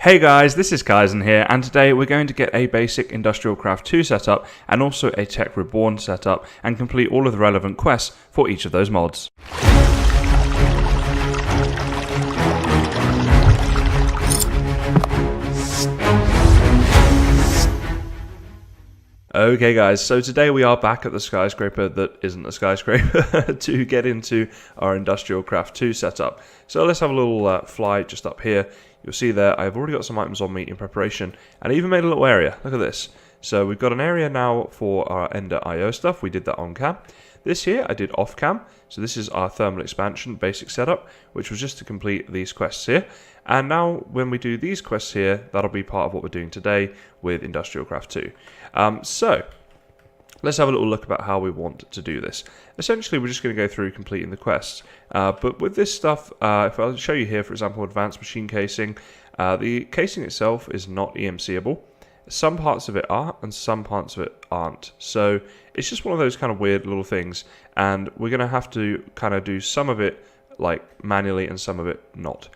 Hey guys, this is Kysen here, and today we're going to get a basic Industrial Craft 2 setup and also a Tech Reborn setup and complete all of the relevant quests for each of those mods. Okay guys, so today we are back at the skyscraper that isn't a skyscraper to get into our Industrial Craft 2 setup. So let's have a little fly just up here. You'll see there I've already got some items on me in preparation, and I even made a little area. Look at this. So we've got an area now for our Ender IO stuff. We did that on cam. This here I did off cam. So this is our thermal expansion basic setup, which was just to complete these quests here. And now when we do these quests here, that'll be part of what we're doing today with Industrial Craft 2. So let's have a little look about how we want to do this. Essentially, we're just going to go through completing the quests. But with this stuff, if I'll show you here, for example, advanced machine casing, the casing itself is not EMCable. Some parts of it are, and some parts of it aren't. So it's just one of those kind of weird little things, and we're going to have to kind of do some of it like manually and some of it not.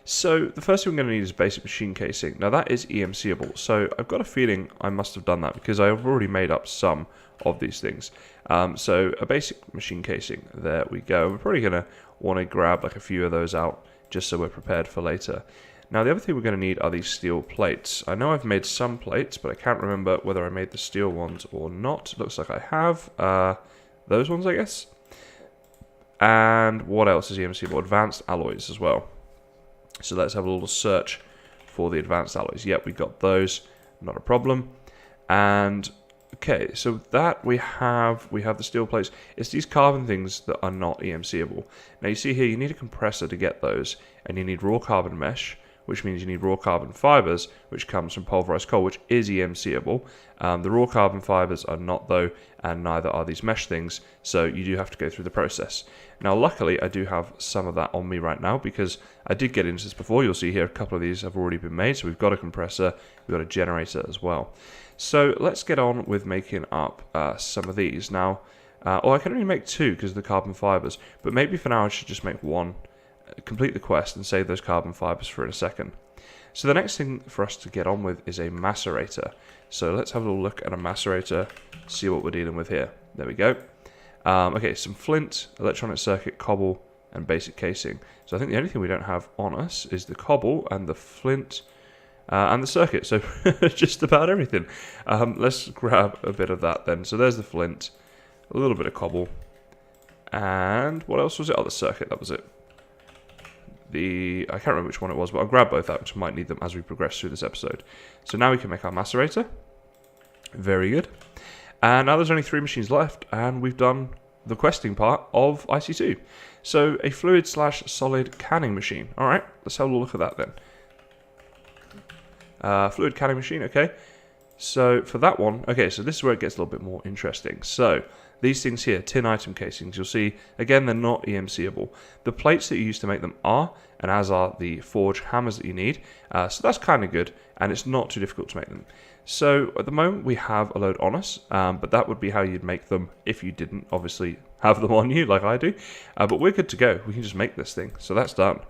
So the first thing we're going to need is basic machine casing. Now that is EMCable, so I've got a feeling I must have done that because I've already made up some of these things. So a basic machine casing, there we go. We're probably going to want to grab like a few of those out just so we're prepared for later. Now the other thing we're going to need are these steel plates. I know I've made some plates, but I can't remember whether I made the steel ones or not. Looks like I have. Those ones, I guess. And what else is EMCable? Advanced alloys as well. So let's have a little search for the advanced alloys. Yep, we got those, not a problem. And okay, so that we have the steel plates. It's these carbon things that are not EMCable. Now you see here, you need a compressor to get those, and you need raw carbon mesh, which means you need raw carbon fibers, which comes from pulverized coal, which is EMCable. The raw carbon fibers are not though, and neither are these mesh things, so you do have to go through the process. Now luckily I do have some of that on me right now because I did get into this before. You'll see here a couple of these have already been made, so we've got a compressor, we've got a generator as well. So let's get on with making up some of these. Now, I can only make two because of the carbon fibers, but maybe for now I should just make one, complete the quest and save those carbon fibers for in a second. So the next thing for us to get on with is a macerator. So let's have a little look at a macerator, see what we're dealing with here. There we go. Okay, some flint, electronic circuit, cobble, and basic casing. So I think the only thing we don't have on us is the cobble and the flint and the circuit. So just about everything. Let's grab a bit of that then. So there's the flint, a little bit of cobble, and what else was it? Oh, the circuit, that was it. I can't remember which one it was, but I'll grab both out because we might need them as we progress through this episode. So now we can make our macerator. Very good. And now there's only 3 machines left, and we've done the questing part of IC2. So a fluid/solid canning machine. All right, let's have a look at that then. Fluid canning machine, okay. So for that one, okay, so this is where it gets a little bit more interesting. So these things here, tin item casings, you'll see, again, they're not EMCable. The plates that you use to make them are, and as are the forge hammers that you need. So that's kind of good, and it's not too difficult to make them. So at the moment we have a load on us, but that would be how you'd make them if you didn't obviously have them on you like I do. But we're good to go. We can just make this thing. So that's done.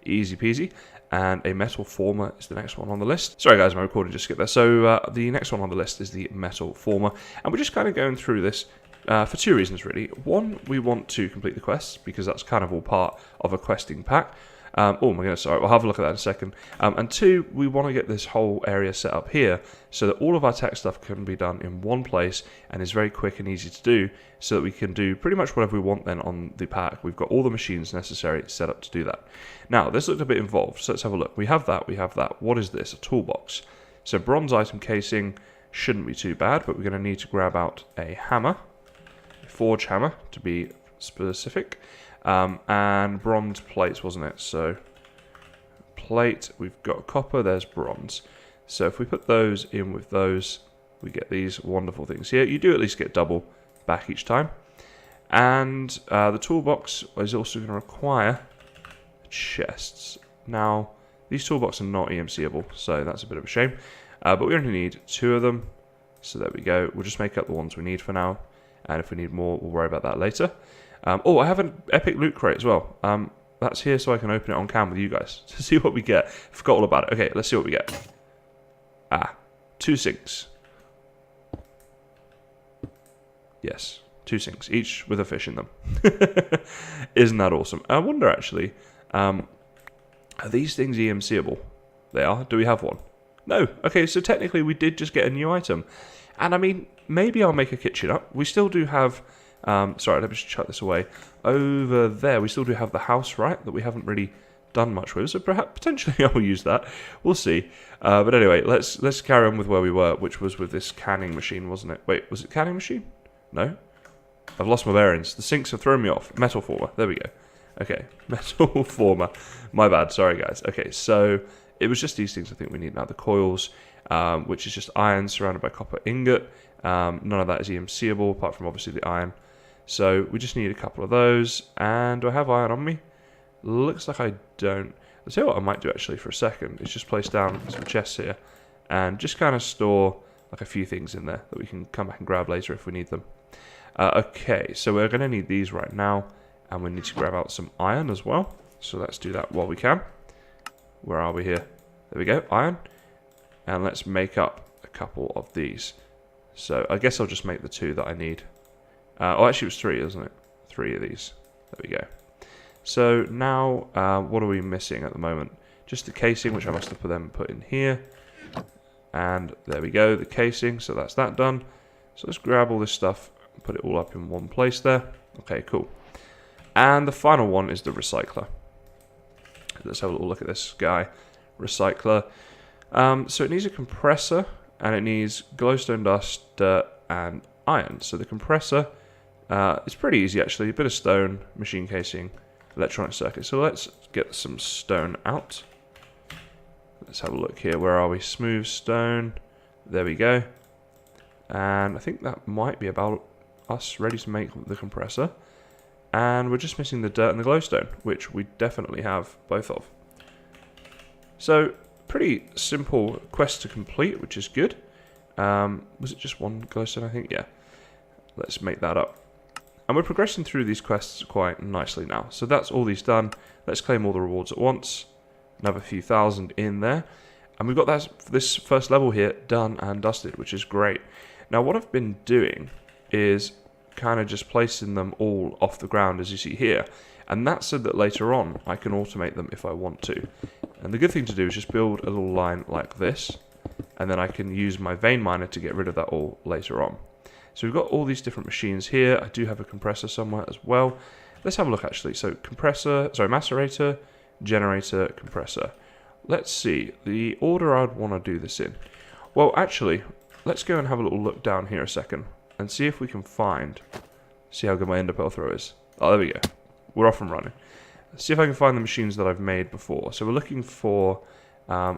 Easy peasy. And a metal former is the next one on the list. Sorry guys, my recording just skipped there. So the next one on the list is the metal former. And we're just kind of going through this for 2 reasons really. One, we want to complete the quests because that's kind of all part of a questing pack. Oh my goodness, sorry, we'll have a look at that in a second. And 2, we want to get this whole area set up here so that all of our tech stuff can be done in one place and is very quick and easy to do so that we can do pretty much whatever we want then on the pack. We've got all the machines necessary set up to do that. Now, this looked a bit involved, so let's have a look. We have that, we have that. What is this? A toolbox. So bronze item casing shouldn't be too bad, but we're going to need to grab out a hammer, a forge hammer to be specific. And bronze plates, wasn't it? So plate, we've got copper, there's bronze. So if we put those in with those, we get these wonderful things here. You do at least get double back each time. And the toolbox is also going to require chests. Now, these toolboxes are not EMCable, so that's a bit of a shame. But we only need 2 of them. So there we go. We'll just make up the ones we need for now. And if we need more, we'll worry about that later. Oh, I have an epic loot crate as well. that's here so I can open it on cam with you guys to see what we get. Forgot all about it. Okay, let's see what we get. Ah, 2 sinks. Yes, 2 sinks, each with a fish in them. Isn't that awesome? I wonder, actually, are these things EMCable? They are. Do we have one? No. Okay, so technically we did just get a new item. And I mean, maybe I'll make a kitchen up. We still do have... sorry, let me just chuck this away. Over there, we still do have the house, right? That we haven't really done much with. So perhaps, potentially I'll use that. We'll see. But anyway, let's carry on with where we were, which was with this canning machine, wasn't it? Wait, was it canning machine? No? I've lost my bearings. The sinks have thrown me off. Metal former. There we go. Okay, metal former. My bad. Sorry, guys. Okay, so it was just these things I think we need now. The coils, which is just iron surrounded by copper ingot. None of that is EMCable, apart from obviously the iron. So we just need a couple of those. And do I have iron on me? Looks like I don't. I'll tell you what I might do actually for a second. Is just place down some chests here. And just kind of store like a few things in there that we can come back and grab later if we need them. Okay, so we're going to need these right now. And we need to grab out some iron as well. So let's do that while we can. Where are we here? There we go, iron. And let's make up a couple of these. So I guess I'll just make the 2 that I need. Oh, actually it was 3, isn't it? 3 of these. There we go. So now, what are we missing at the moment? Just the casing, which I must have put in here. And there we go, the casing. So that's that done. So let's grab all this stuff and put it all up in one place there. Okay, cool. And the final one is the recycler. Let's have a little look at this guy. Recycler. So it needs a compressor, and it needs glowstone dust, dirt, and iron. So the compressor is pretty easy actually. A bit of stone, machine casing, electronic circuit. So let's get some stone out. Let's have a look here. Where are we? Smooth stone. There we go. And I think that might be about us ready to make the compressor. And we're just missing the dirt and the glowstone, which we definitely have both of. So, pretty simple quest to complete, which is good. Was it just 1 glowstone, I think? Yeah. Let's make that up. And we're progressing through these quests quite nicely now. So that's all these done. Let's claim all the rewards at once. Another few thousand in there. And we've got this first level here done and dusted, which is great. Now, what I've been doing is kind of just placing them all off the ground, as you see here. And that's so that later on, I can automate them if I want to. And the good thing to do is just build a little line like this. And then I can use my vein miner to get rid of that all later on. So we've got all these different machines here. I do have a compressor somewhere as well. Let's have a look actually. So macerator, generator, compressor. Let's see, the order I'd want to do this in. Well, actually, let's go and have a little look down here a second and see if we can find, see how good my ender pearl throw is. Oh, there we go. We're off and running. Let's see if I can find the machines that I've made before. So we're looking for a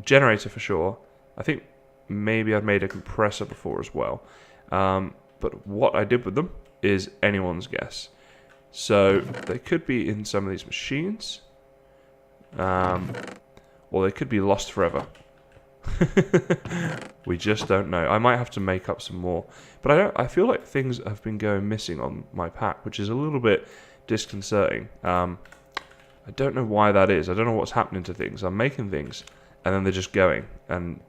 generator for sure. I think maybe I've made a compressor before as well. But what I did with them is anyone's guess. So they could be in some of these machines. Or they could be lost forever. We just don't know. I might have to make up some more. But I feel like things have been going missing on my pack, which is a little bit disconcerting. I don't know why that is. I don't know what's happening to things. I'm making things, and then they're just going. And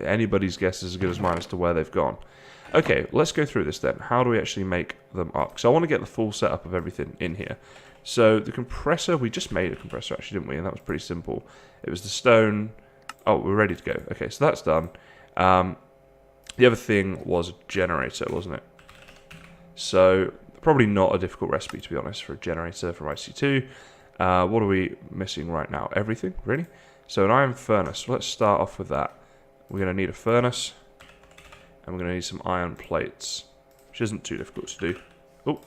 anybody's guess is as good as mine as to where they've gone. Okay, let's go through this then. How do we actually make them up? So I want to get the full setup of everything in here. So the compressor, we just made a compressor actually, didn't we? And that was pretty simple. It was the stone. Oh, we're ready to go. Okay, so that's done. The other thing was a generator, wasn't it? So probably not a difficult recipe, to be honest, for a generator from IC2. What are we missing right now? Everything, really? So an iron furnace. Let's start off with that. We're going to need a furnace. And we're going to need some iron plates, which isn't too difficult to do. Oh,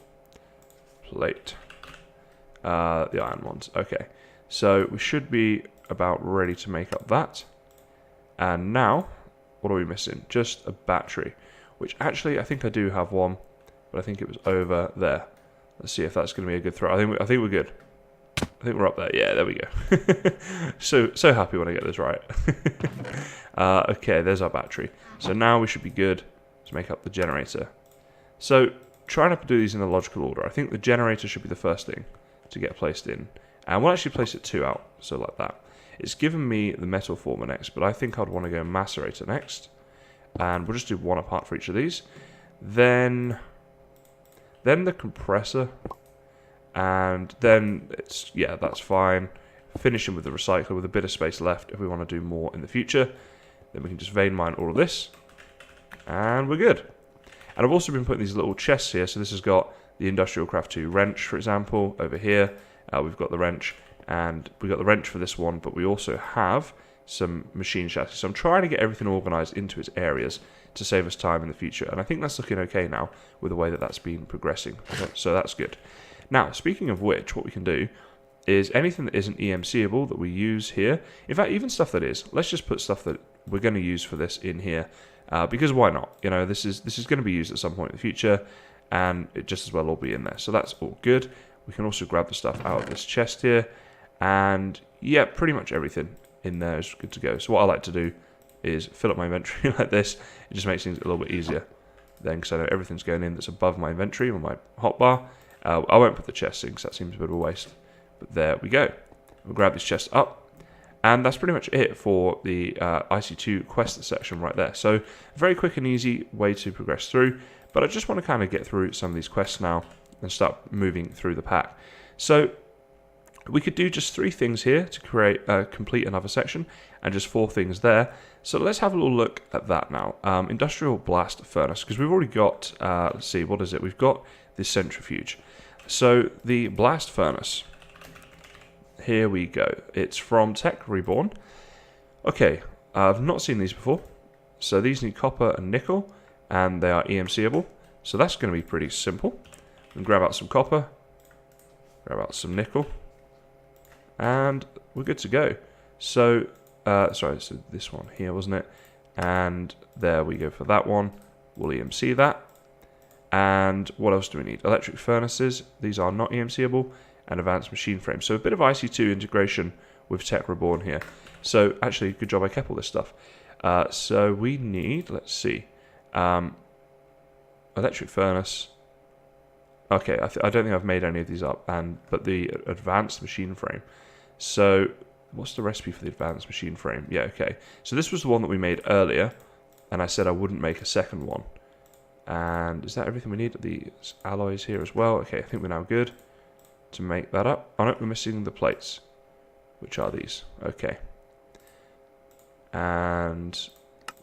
plate. The iron ones. Okay, so we should be about ready to make up that. And now, what are we missing? Just a battery, which actually I think I do have one, but I think it was over there. Let's see if that's going to be a good throw. I think we're good. I think we're up there. Yeah, there we go. so happy when I get this right. Okay, there's our battery. So now we should be good to make up the generator. So trying to do these in a logical order. I think the generator should be the first thing to get placed in. And we'll actually place it 2 out, so like that. It's given me the metal former next, but I think I'd want to go macerator next. And we'll just do 1 apart for each of these. Then the compressor. And then it's, yeah, that's fine. Finishing with the recycler with a bit of space left if we want to do more in the future. Then we can just vein mine all of this. And we're good. And I've also been putting these little chests here. So this has got the Industrial Craft 2 wrench, for example, over here. We've got the wrench, and we've got the wrench for this one, but we also have some machine chassis. So I'm trying to get everything organized into its areas to save us time in the future. And I think that's looking okay now with the way that that's been progressing. So that's good. Now, speaking of which, what we can do is anything that isn't EMCable that we use here, in fact, even stuff that is, let's just put stuff that we're going to use for this in here, because why not? You know, this is going to be used at some point in the future, and it just as well all be in there. So that's all good. We can also grab the stuff out of this chest here, and yeah, pretty much everything in there is good to go. So what I like to do is fill up my inventory like this. It just makes things a little bit easier then, because I know everything's going in that's above my inventory on my hotbar. I won't put the chest in because that seems a bit of a waste, but there we go. We'll grab this chest up, and that's pretty much it for the IC2 quest section right there. So very quick and easy way to progress through, but I just want to kind of get through some of these quests now and start moving through the pack. So we could do just 3 things here to complete another section, and just 4 things there. So let's have a little look at that now. Industrial blast furnace, because we've already got, let's see, what is it? We've got this centrifuge. So the blast furnace, here we go. It's from Tech Reborn. Okay, I've not seen these before. So these need copper and nickel, and they are EMCable. So that's going to be pretty simple. And grab out some copper, grab out some nickel, and we're good to go. So, sorry, so this one here, wasn't it? And there we go for that one. We'll EMC that. And what else do we need? Electric furnaces. These are not EMCable. And advanced machine frame. So a bit of IC2 integration with Tech Reborn here. So actually, good job I kept all this stuff. So we need, let's see, electric furnace. Okay, I don't think I've made any of these up, but the advanced machine frame. So what's the recipe for the advanced machine frame? Yeah, okay. So this was the one that we made earlier, and I said I wouldn't make a second one. And is that everything we need? The alloys here as well. Okay, I think we're now good to make that up. Oh no, we're missing the plates, which are these. Okay. And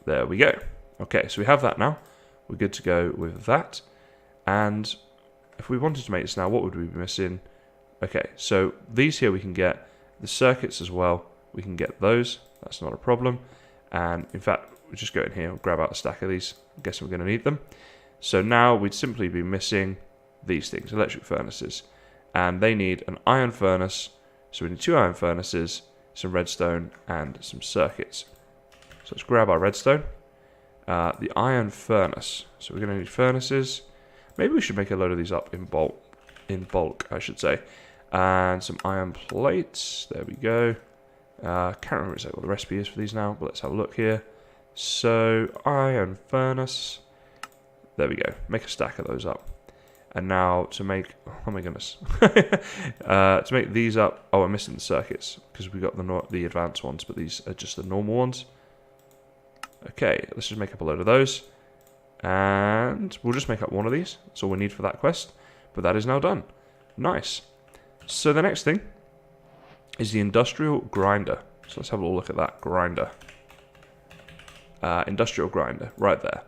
there we go. Okay, so we have that now. We're good to go with that. And if we wanted to make this now, what would we be missing? Okay, so these here we can get. The circuits as well, we can get those. That's not a problem. And in fact, we'll just go in here and grab out a stack of these. I'm guessing we're going to need them. So now we'd simply be missing these things, electric furnaces. And they need an iron furnace. So we need 2 iron furnaces, some redstone, and some circuits. So let's grab our redstone. The iron furnace. So we're going to need furnaces. Maybe we should make a load of these up in bulk, I should say. And some iron plates. There we go. Can't remember exactly what the recipe is for these now, but let's have a look here. So, iron furnace. There we go. Make a stack of those up. And now to make... Oh my goodness. To make these up... Oh, I'm missing the circuits, because we got the advanced ones, but these are just the normal ones. Okay, let's just make up a load of those. And we'll just make up one of these. That's all we need for that quest. But that is now done. Nice. So the next thing is the industrial grinder. So let's have a little look at that grinder. Industrial grinder, right there.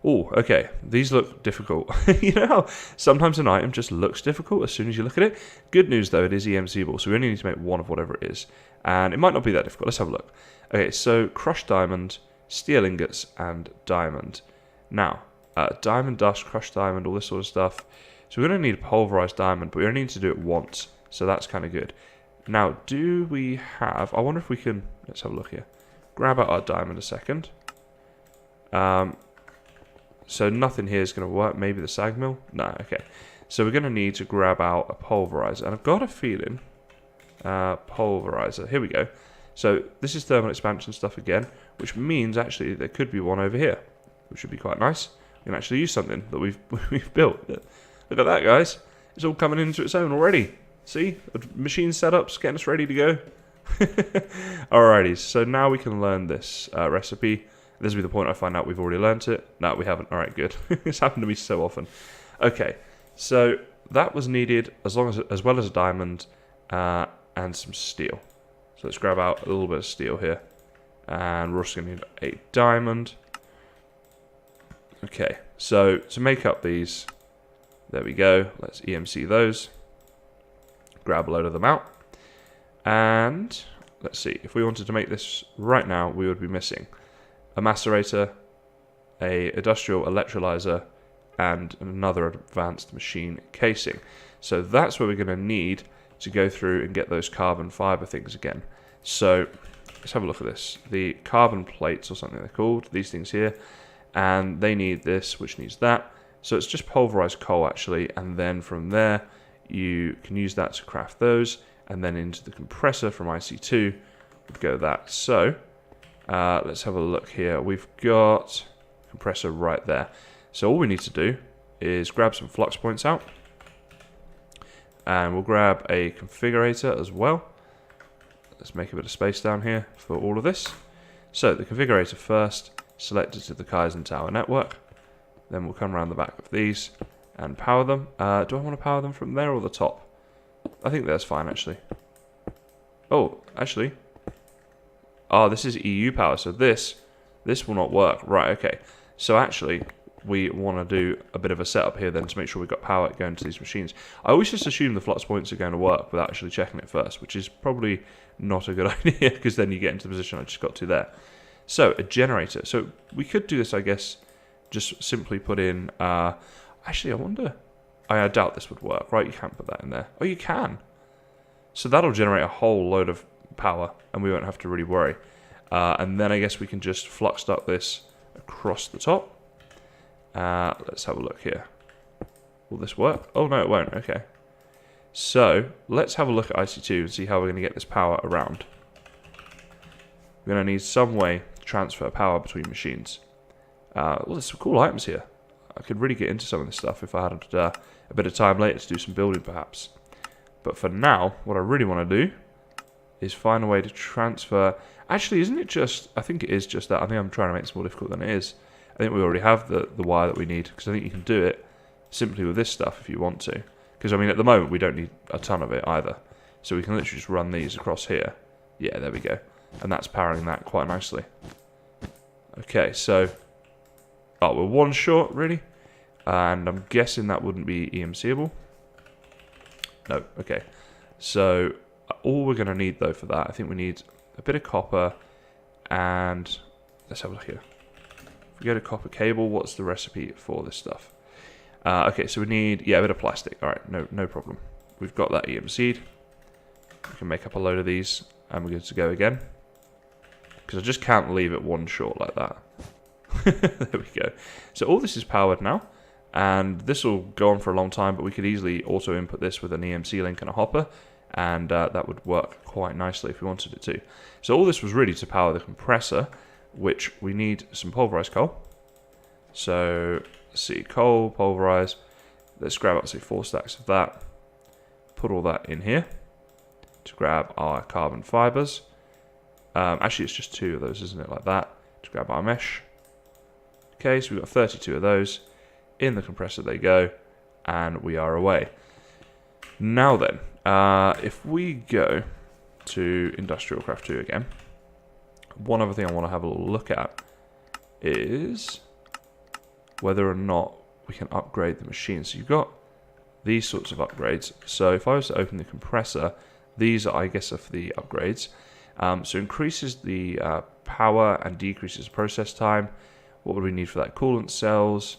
Oh, okay. These look difficult. You know how sometimes an item just looks difficult as soon as you look at it? Good news though, it is EMCable, so we only need to make one of whatever it is. And it might not be that difficult. Let's have a look. Okay, so crushed diamond, steel ingots, and diamond. Now, diamond dust, crushed diamond, all this sort of stuff. So we're going to need a pulverized diamond, but we only need to do it once. So that's kind of good. Now, do we have... I wonder if we can... Let's have a look here. Grab out our diamond a second. So nothing here is going to work. Maybe the sag mill? No, okay. So we're going to need to grab out a pulverizer. And I've got a feeling... pulverizer. Here we go. So this is thermal expansion stuff again, which means actually there could be one over here, which would be quite nice. we can actually use something that we've built. Look at that, guys. It's all coming into its own already. See? Machine setups getting us ready to go. Alrighty, so now we can learn this recipe. This will be the point I find out we've already learnt it. No, we haven't. Alright, good. It's happened to me so often. Okay, so that was needed as well as a diamond and some steel. So let's grab out a little bit of steel here. And we're also going to need a diamond. Okay, so to make up these, there we go. Let's EMC those. Grab a load of them out. And let's see, if we wanted to make this right now, we would be missing a macerator, a industrial electrolyzer, and another advanced machine casing. So that's where we're going to need to go through and get those carbon fiber things again. So let's have a look at this. The carbon plates, or something they're called, these things here, and they need this, which needs that. So it's just pulverized coal actually, and then from there you can use that to craft those, and then into the compressor from IC2 would go that. So let's have a look here. We've got compressor right there. So all we need to do is grab some flux points out, and we'll grab a configurator as well. Let's make a bit of space down here for all of this. So the configurator first, select it to the Kysen tower network. Then we'll come around the back of these and power them. Do I want to power them from there or the top? I think that's fine actually. Oh, actually. Oh, this is EU power, so this will not work. Right, okay. So actually, we want to do a bit of a setup here then to make sure we've got power going to these machines. I always just assume the flux points are going to work without actually checking it first, which is probably not a good idea because then you get into the position I just got to there. So, a generator. So, we could do this, I guess, just simply put in... actually, I wonder... I doubt this would work, right? You can't put that in there. Oh, you can! So that'll generate a whole load of power, and we won't have to really worry. And then I guess we can just flux duct this across the top. Let's have a look here. Will this work? Oh, no, it won't. Okay. So, let's have a look at IC2 and see how we're going to get this power around. We're going to need some way to transfer power between machines. Well, there's some cool items here. I could really get into some of this stuff if I had a bit of time later to do some building, perhaps. But for now, what I really want to do is find a way to transfer... Actually, isn't it just... I think it is just that. I think I'm trying to make this more difficult than it is. I think we already have the wire that we need, because I think you can do it simply with this stuff if you want to. Because, I mean, at the moment, we don't need a ton of it either. So we can literally just run these across here. Yeah, there we go. And that's powering that quite nicely. Okay, so... Oh, we're one short, really? And I'm guessing that wouldn't be EMCable. No, okay. So, all we're going to need, though, for that, I think we need a bit of copper and... Let's have a look here. If we go to copper cable, what's the recipe for this stuff? Okay, so we need, yeah, a bit of plastic. All right, no problem. We've got that EMC'd. We can make up a load of these, and we're good to go again. Because I just can't leave it one short like that. There we go. So all this is powered now, and this will go on for a long time, but we could easily auto input this with an EMC link and a hopper, and that would work quite nicely if we wanted it to. So all this was really to power the compressor, which we need some pulverized coal. So, let's see, coal, pulverize. Let's grab up, say, 4 stacks of that. Put all that in here to grab our carbon fibers. Actually, it's just 2 of those, isn't it? Like that. To grab our mesh. Okay, so we've got 32 of those. In the compressor they go, and we are away. Now then, if we go to Industrial Craft 2 again, one other thing I want to have a little look at is whether or not we can upgrade the machine. So you've got these sorts of upgrades. So if I was to open the compressor, these I guess are for the upgrades. So increases the power and decreases process time. What would we need for that? Coolant cells,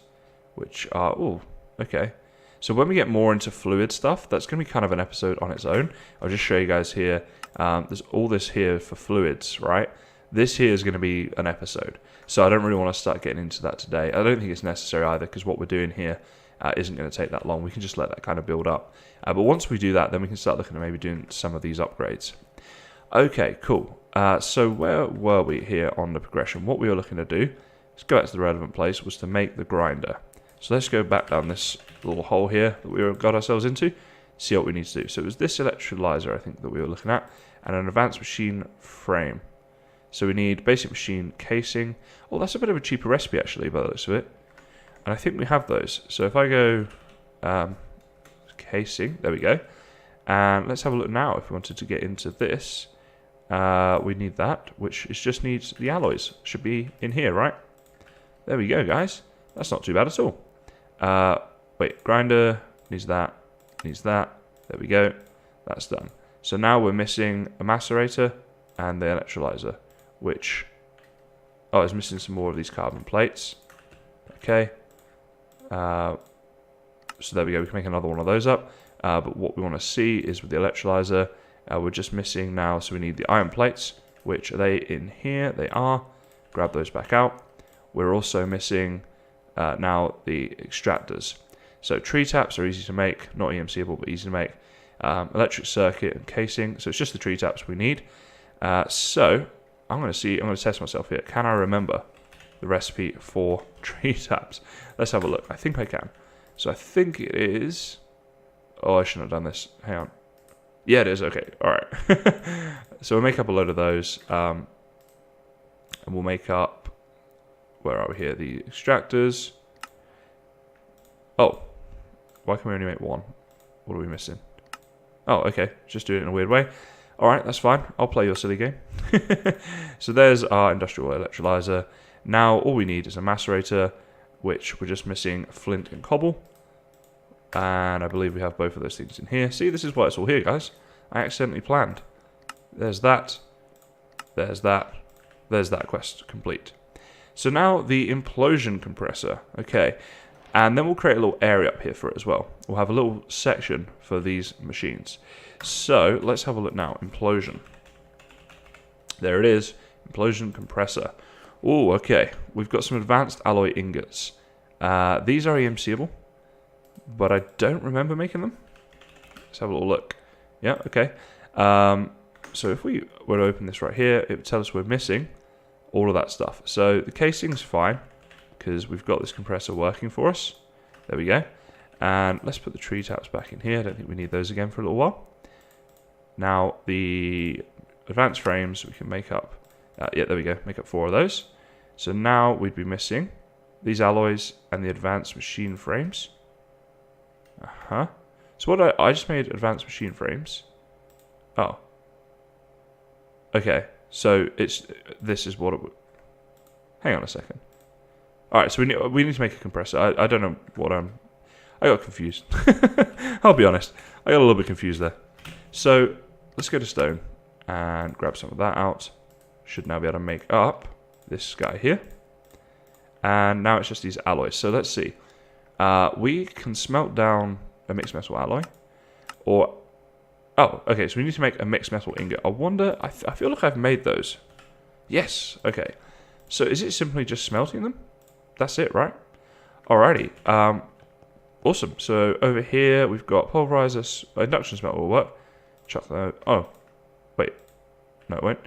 which are, oh, okay. So when we get more into fluid stuff, that's going to be kind of an episode on its own. I'll just show you guys here. There's all this here for fluids, right? This here is going to be an episode. So I don't really want to start getting into that today. I don't think it's necessary either, because what we're doing here isn't going to take that long. We can just let that kind of build up. But once we do that, then we can start looking at maybe doing some of these upgrades. Okay, cool. So where were we here on the progression? What we were looking to do let's go back to the relevant place, was to make the grinder. So let's go back down this little hole here that we got ourselves into, see what we need to do. So it was this electrolyzer, I think, that we were looking at, and an advanced machine frame. So we need basic machine casing. Oh, that's a bit of a cheaper recipe, actually, by the looks of it. And I think we have those. So if I go casing, there we go. And let's have a look now. If we wanted to get into this, we need that, which is just needs the alloys. Should be in here, right? There we go, guys. That's not too bad at all. Wait, grinder needs that, There we go. That's done. So now we're missing a macerator and the electrolyzer, which, oh, it's missing some more of these carbon plates. Okay. So there we go. We can make another one of those up. But what we want to see is with the electrolyzer, we're just missing now. So we need the iron plates, which are they in here? They are. Grab those back out. We're also missing now the extractors. So tree taps are easy to make, not EMCable, but easy to make. Electric circuit and casing. So it's just the tree taps we need. So I'm going to test myself here. Can I remember the recipe for tree taps? Let's have a look. I think I can. So I think it is. Oh, I shouldn't have done this. Hang on. Yeah, it is. Okay. All right. So we'll make up a load of those. And we'll make up, where are we here? The extractors. Oh. Why can we only make one? What are we missing? Oh, okay. Just do it in a weird way. All right, that's fine. I'll play your silly game. So there's our industrial electrolyzer. Now all we need is a macerator, which we're just missing flint and cobble. And I believe we have both of those things in here. See, this is why it's all here, guys. I accidentally planned. There's that. There's that. There's that quest complete. So now the implosion compressor. Okay. And then we'll create a little area up here for it as well. We'll have a little section for these machines. So let's have a look now. Implosion. There it is. Implosion compressor. Oh, okay. We've got some advanced alloy ingots. These are EMCable, but I don't remember making them. Let's have a little look. Yeah, okay. So if we were to open this right here, it would tell us we're missing all of that stuff. So the casing's fine, because we've got this compressor working for us. There we go. And let's put the tree taps back in here. I don't think we need those again for a little while. Now, the advanced frames, we can make up, yeah, there we go, make up 4 of those. So now we'd be missing these alloys and the advanced machine frames. So what I just made advanced machine frames. Oh. Okay, so this is what it would, hang on a second. Alright, so we need to make a compressor. I don't know what I got confused. I'll be honest. I got a little bit confused there. So let's go to stone and grab some of that out. Should now be able to make up this guy here. And now it's just these alloys. So let's see. We can smelt down a mixed metal alloy. Or, oh, okay, so we need to make a mixed metal ingot. I wonder, I feel like I've made those. Yes, okay. So is it simply just smelting them? That's it, right? Alrighty. Awesome. So over here we've got pulverizer, induction smelter will work. Chuck that. Oh, wait. No, it won't.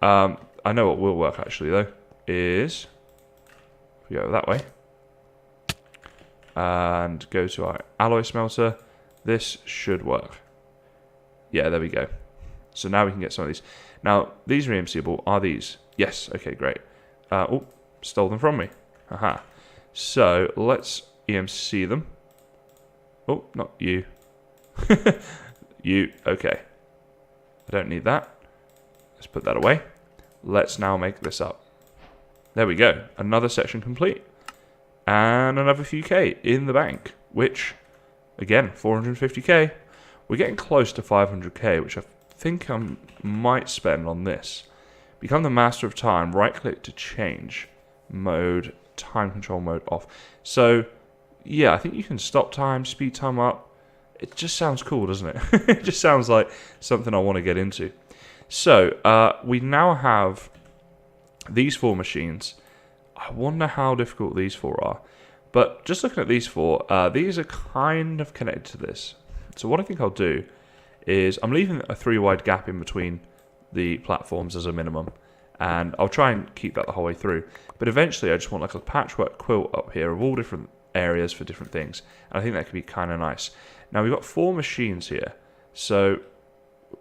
I know what will work actually though. Is if we go that way and go to our alloy smelter. This should work. Yeah, there we go. So now we can get some of these. Now these are EMCable. Are these? Yes. Okay, great. Oh, stole them from me. Aha. So let's EMC them. Oh, not you. You. Okay. I don't need that. Let's put that away. Let's now make this up. There we go. Another section complete. And another few K in the bank. Which, again, 450K. We're getting close to 500K, which I think I might spend on this. Become the master of time. Right click to change mode. Time control mode off. So yeah, I think you can stop time, speed time up. It just sounds cool, doesn't it? It just sounds like something I want to get into. So we now have these 4 machines. I wonder how difficult these 4 are. But just looking at these 4, these are kind of connected to this. So what I think I'll do is I'm leaving a 3 wide gap in between the platforms as a minimum. and I'll try and keep that the whole way through. But eventually I just want like a patchwork quilt up here of all different areas for different things, and I think that could be kind of nice. Now we've got 4 machines here, so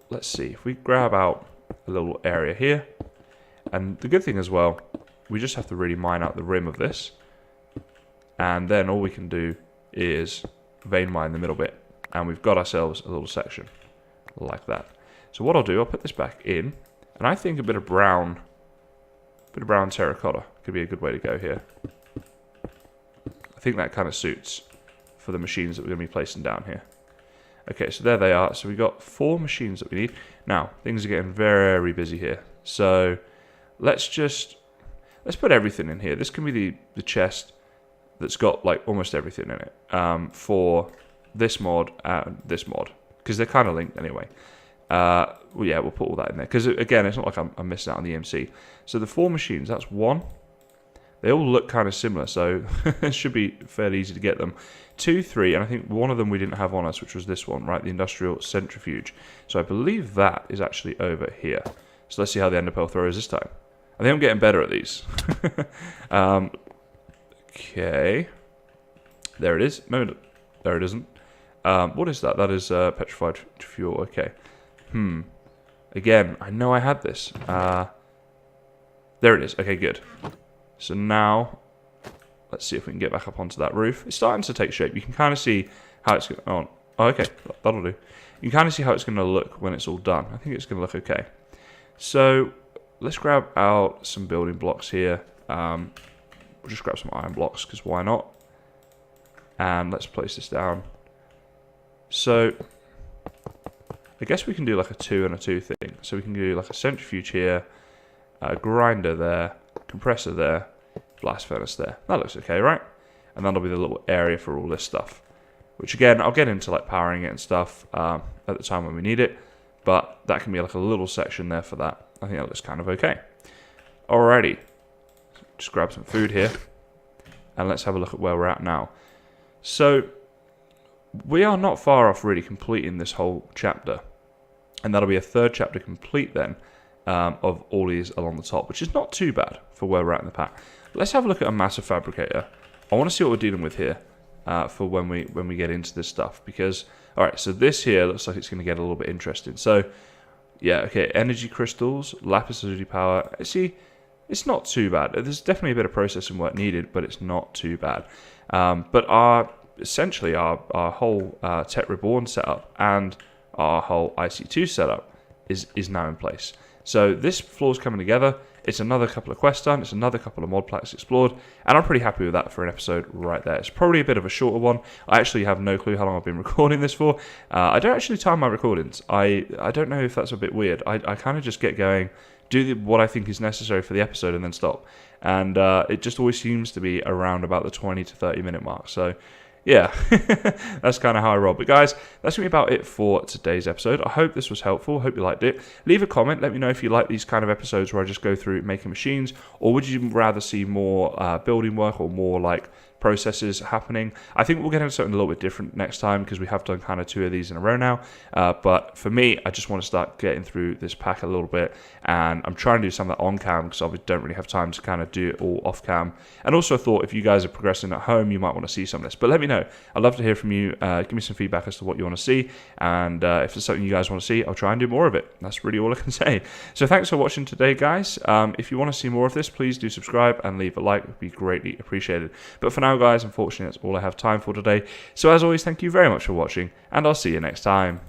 let's see if we grab out a little area here. And the good thing as well, we just have to really mine out the rim of this, and then all we can do is vein mine the middle bit, and we've got ourselves a little section like that. So what I'll do, I'll put this back in, and I think a bit of brown terracotta could be a good way to go here. I think that kind of suits for the machines that we're going to be placing down here. Okay, so there they are. So we've got 4 machines that we need. Now, things are getting very busy here. So let's put everything in here. This can be the chest that's got like almost everything in it for this mod and this mod, because they're kind of linked anyway. Well, yeah, we'll put all that in there, because again, it's not like I'm missing out on the EMC. So the 4 machines, that's 1. They all look kind of similar, so it should be fairly easy to get them. 2, 3, and I think one of them we didn't have on us, which was this one, right? The industrial centrifuge. So I believe that is actually over here. So let's see how the enderpearl throw is this time. I think I'm getting better at these. Okay. There it is. No, there it isn't. What is that? That is petrified fuel. Okay. Again, I know I had this. There it is. Okay, good. So now, let's see if we can get back up onto that roof. It's starting to take shape. You can kind of see how it's going to... Oh, okay. That'll do. You can kind of see how it's going to look when it's all done. I think it's going to look okay. So, let's grab out some building blocks here. We'll just grab some iron blocks, because why not? And let's place this down. So, I guess we can do like a 2 and a 2 thing. So we can do like a centrifuge here, a grinder there, compressor there, blast furnace there. That looks okay, right? And that'll be the little area for all this stuff. Which again, I'll get into like powering it and stuff at the time when we need it. But that can be like a little section there for that. I think that looks kind of okay. Alrighty. Just grab some food here. And let's have a look at where we're at now. So, we are not far off really completing this whole chapter. And that'll be a 3rd chapter complete then of all these along the top, which is not too bad for where we're at in the pack. Let's have a look at a massive fabricator. I want to see what we're dealing with here for when we get into this stuff. Because, alright, so this here looks like it's going to get a little bit interesting. So, yeah, okay, energy crystals, lapis lazuli power. See, it's not too bad. There's definitely a bit of processing work needed, but it's not too bad. But essentially our whole Tech Reborn setup and our whole IC2 setup is now in place. So this floor's coming together. It's another couple of quests done. It's another couple of mod packs explored. And I'm pretty happy with that for an episode right there. It's probably a bit of a shorter one. I actually have no clue how long I've been recording this for. I don't actually time my recordings. I don't know if that's a bit weird. I kind of just get going, do what I think is necessary for the episode, and then stop. And it just always seems to be around about the 20 to 30 minute mark. So yeah, that's kind of how I roll. But guys, that's going to be about it for today's episode. I hope this was helpful. I hope you liked it. Leave a comment. Let me know if you like these kind of episodes where I just go through making machines, or would you rather see more building work or more like processes happening. I think we'll get into something a little bit different next time, because we have done kind of 2 of these in a row now. But for me, I just want to start getting through this pack a little bit, and I'm trying to do some of that on cam, because I don't really have time to kind of do it all off cam. And also I thought if you guys are progressing at home, you might want to see some of this. But let me know. I'd love to hear from you. Give me some feedback as to what you want to see, and if there's something you guys want to see, I'll try and do more of it. That's really all I can say. So thanks for watching today, guys. If you want to see more of this, please do subscribe and leave a like. It would be greatly appreciated. But for now, guys, unfortunately, that's all I have time for today. So as always, thank you very much for watching, and I'll see you next time.